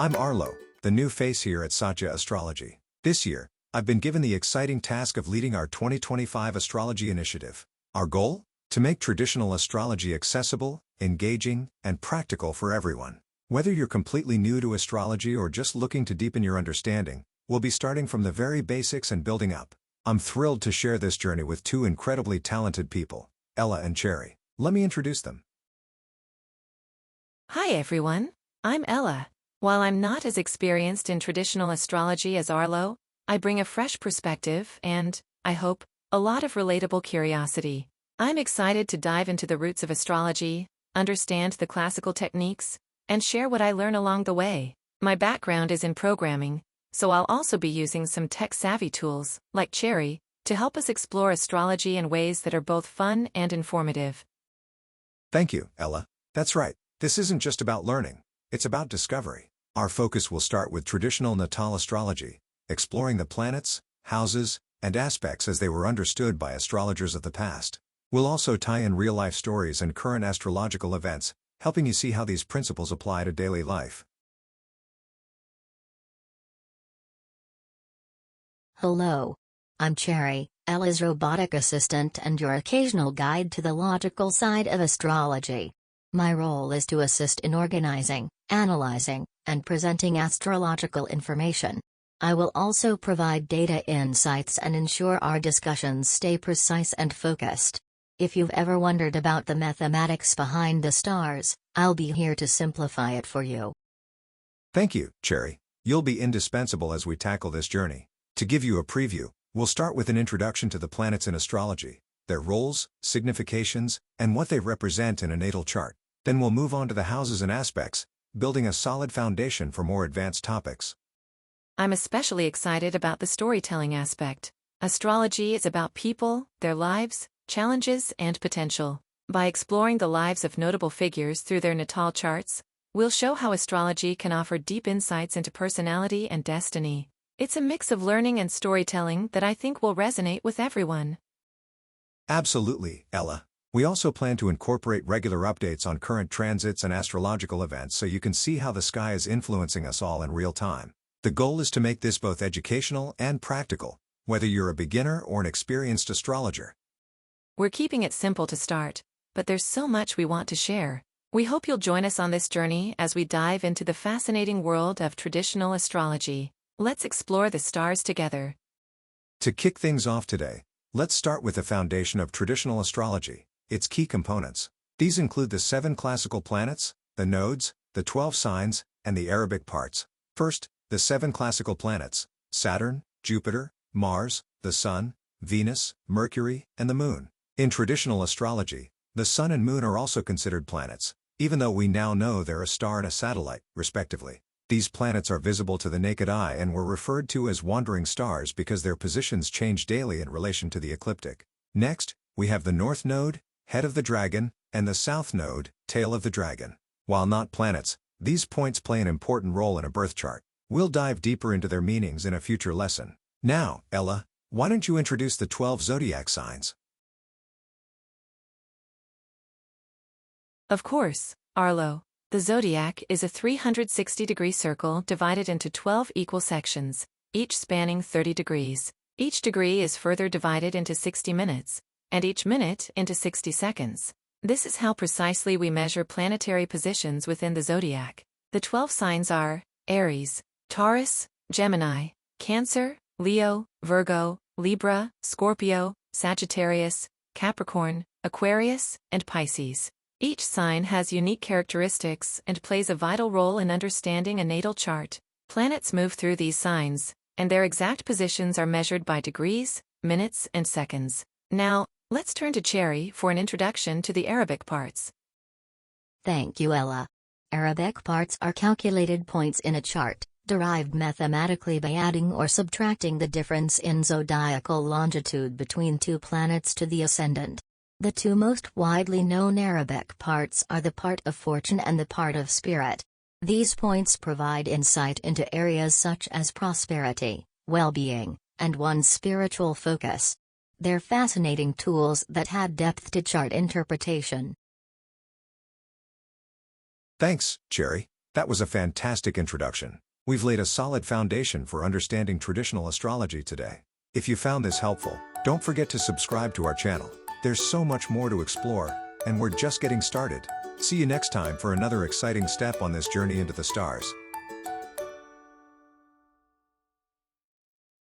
I'm Arlo, the new face here at Satya Astrology. This year, I've been given the exciting task of leading our 2025 astrology initiative. Our goal? To make traditional astrology accessible, engaging, and practical for everyone. Whether you're completely new to astrology or just looking to deepen your understanding, we'll be starting from the very basics and building up. I'm thrilled to share this journey with two incredibly talented people, Ella and Cherry. Let me introduce them. Hi everyone, I'm Ella. While I'm not as experienced in traditional astrology as Arlo, I bring a fresh perspective and, I hope, a lot of relatable curiosity. I'm excited to dive into the roots of astrology, understand the classical techniques, and share what I learn along the way. My background is in programming, so I'll also be using some tech-savvy tools, like Cherry, to help us explore astrology in ways that are both fun and informative. Thank you, Ella. That's right. This isn't just about learning. It's about discovery. Our focus will start with traditional natal astrology, exploring the planets, houses, and aspects as they were understood by astrologers of the past. We'll also tie in real-life stories and current astrological events, helping you see how these principles apply to daily life. Hello. I'm Cherry, Ella's robotic assistant and your occasional guide to the logical side of astrology. My role is to assist in organizing, analyzing, and presenting astrological information. I will also provide data insights and ensure our discussions stay precise and focused. If you've ever wondered about the mathematics behind the stars, I'll be here to simplify it for you. Thank you, Cherry. You'll be indispensable as we tackle this journey. To give you a preview, we'll start with an introduction to the planets in astrology, their roles, significations, and what they represent in a natal chart. Then we'll move on to the houses and aspects, building a solid foundation for more advanced topics. I'm especially excited about the storytelling aspect. Astrology is about people, their lives, challenges, and potential. By exploring the lives of notable figures through their natal charts, we'll show how astrology can offer deep insights into personality and destiny. It's a mix of learning and storytelling that I think will resonate with everyone. Absolutely, Ella. We also plan to incorporate regular updates on current transits and astrological events so you can see how the sky is influencing us all in real time. The goal is to make this both educational and practical, whether you're a beginner or an experienced astrologer. We're keeping it simple to start, but there's so much we want to share. We hope you'll join us on this journey as we dive into the fascinating world of traditional astrology. Let's explore the stars together. To kick things off today, let's start with the foundation of traditional astrology, its key components. These include the 7 classical planets, the nodes, the 12 signs, and the Arabic parts. First, the 7 classical planets: Saturn, Jupiter, Mars, the Sun, Venus, Mercury, and the Moon. In traditional astrology, the Sun and Moon are also considered planets, even though we now know they're a star and a satellite, respectively. These planets are visible to the naked eye and were referred to as wandering stars because their positions change daily in relation to the ecliptic. Next, we have the North Node, head of the dragon, and the South Node, tail of the dragon. While not planets, these points play an important role in a birth chart. We'll dive deeper into their meanings in a future lesson. Now, Ella, why don't you introduce the 12 zodiac signs? Of course, Arlo. The zodiac is a 360-degree circle divided into 12 equal sections, each spanning 30 degrees. Each degree is further divided into 60 minutes, and each minute into 60 seconds. This is how precisely we measure planetary positions within the zodiac. The 12 signs are Aries, Taurus, Gemini, Cancer, Leo, Virgo, Libra, Scorpio, Sagittarius, Capricorn, Aquarius, and Pisces. Each sign has unique characteristics and plays a vital role in understanding a natal chart. Planets move through these signs, and their exact positions are measured by degrees, minutes, and seconds. Now, let's turn to Cherry for an introduction to the Arabic parts. Thank you, Ella. Arabic parts are calculated points in a chart, derived mathematically by adding or subtracting the difference in zodiacal longitude between 2 planets to the ascendant. The 2 most widely known Arabic parts are the part of fortune and the part of spirit. These points provide insight into areas such as prosperity, well-being, and one's spiritual focus. They're fascinating tools that add depth to chart interpretation. Thanks, Cherry. That was a fantastic introduction. We've laid a solid foundation for understanding traditional astrology today. If you found this helpful, don't forget to subscribe to our channel. There's so much more to explore, and we're just getting started. See you next time for another exciting step on this journey into the stars.